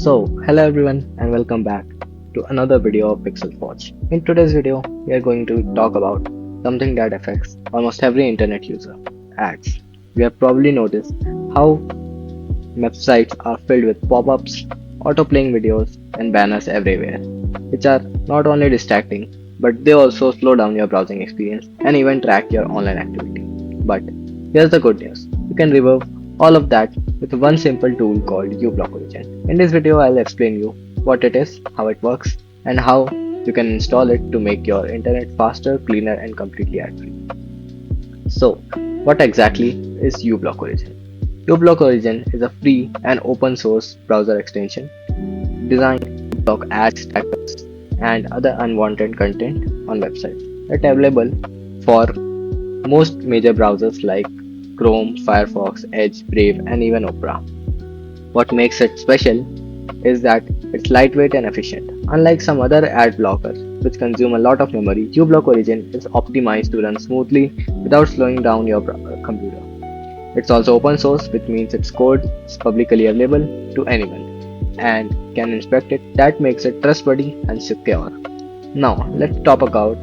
Hello everyone and welcome back to another video of Pixel Watch. In today's video, we are going to talk about something that affects almost every internet user, ads. We have probably noticed how websites are filled with pop-ups, auto-playing videos, and banners everywhere, which are not only distracting, but they also slow down your browsing experience and even track your online activity. But here's the good news. You can remove all of that with one simple tool called uBlock Origin. In this video, I'll explain you what it is, how it works, and how you can install it to make your internet faster, cleaner, and completely ad-free. So, what exactly is uBlock Origin? uBlock Origin is a free and open source browser extension designed to block ads, trackers, and other unwanted content on websites. It's available for most major browsers like Chrome, Firefox, Edge, Brave, and even Opera. What makes it special is that it's lightweight and efficient. Unlike some other ad blockers, which consume a lot of memory, uBlock Origin is optimized to run smoothly without slowing down your computer. It's also open source, which means its code is publicly available to anyone and can inspect it. That makes it trustworthy and secure. Now, let's talk about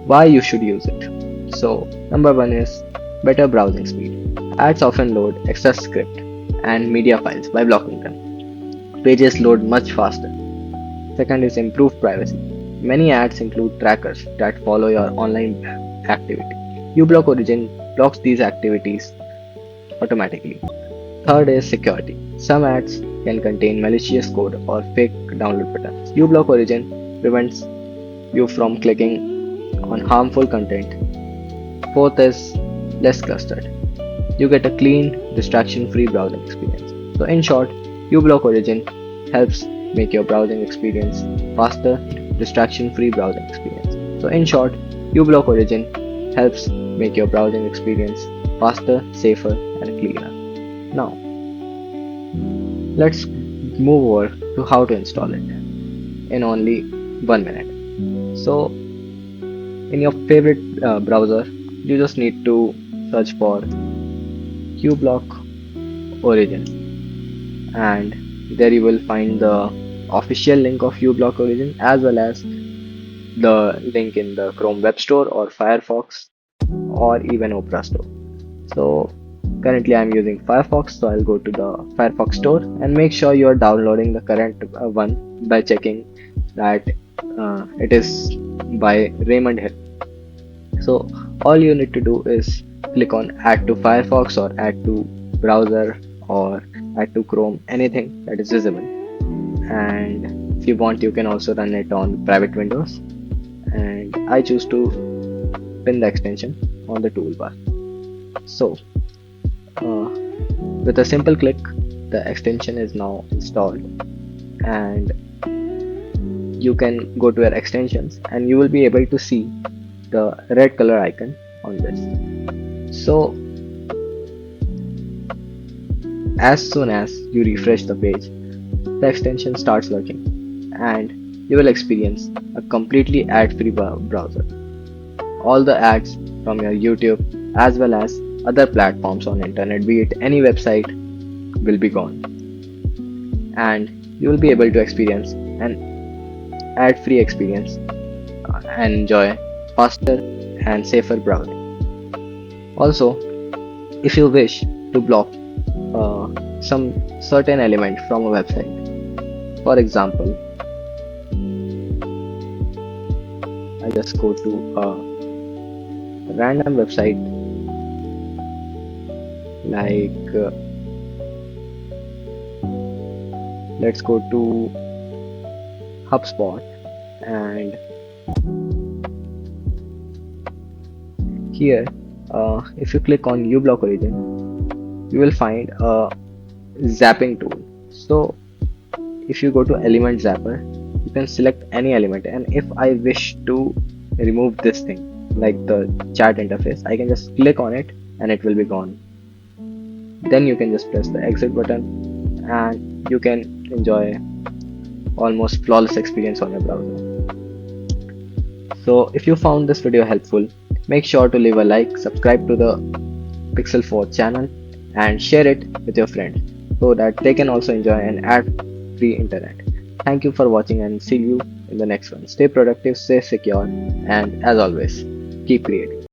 why you should use it. So, number one is better browsing speed. Ads often load extra script and media files by blocking them. Pages load much faster. Second is improved privacy. Many ads include trackers that follow your online activity. uBlock Origin blocks these activities automatically. Third is security. Some ads can contain malicious code or fake download buttons. uBlock Origin prevents you from clicking on harmful content. Fourth is less clustered. You get a clean, distraction-free browsing experience. So in short, uBlock Origin helps make your browsing experience faster, distraction-free browsing experience. So in short, uBlock Origin helps make your browsing experience faster, safer, and cleaner. Now, let's move over to how to install it in only 1 minute. So, in your favorite browser, you just need to search for uBlock Origin, and there you will find the official link of uBlock Origin as well as the link in the Chrome Web Store or Firefox or even Opera Store. So currently I'm using Firefox, so I'll go to the Firefox store and make sure you're downloading the current one by checking that it is by Raymond Hill. So all you need to do is click on add to Firefox or add to browser or add to Chrome, anything that is visible. And if you want, you can also run it on private windows, and I choose to pin the extension on the toolbar. So with a simple click, the extension is now installed, and you can go to your extensions and you will be able to see the red color icon on this. So as soon as you refresh the page, the extension starts working and you will experience a completely ad-free browser. All the ads from your YouTube as well as other platforms on internet, be it any website, will be gone, and you will be able to experience an ad-free experience and enjoy faster and safer browsing. Also, if you wish to block some certain element from a website, for example, I just go to a random website like let's go to HubSpot, and here if you click on uBlock Origin, you will find a zapping tool. So if you go to element zapper, you can select any element, and if I wish to remove this thing like the chat interface, I can just click on it and it will be gone. Then you can just press the exit button and you can enjoy almost flawless experience on your browser. So if you found this video helpful, make sure to leave a like, subscribe to the Pixel 4 channel, and share it with your friends so that they can also enjoy an ad free internet. Thank you for watching and see you in the next one. Stay productive, stay secure, and as always, keep creating.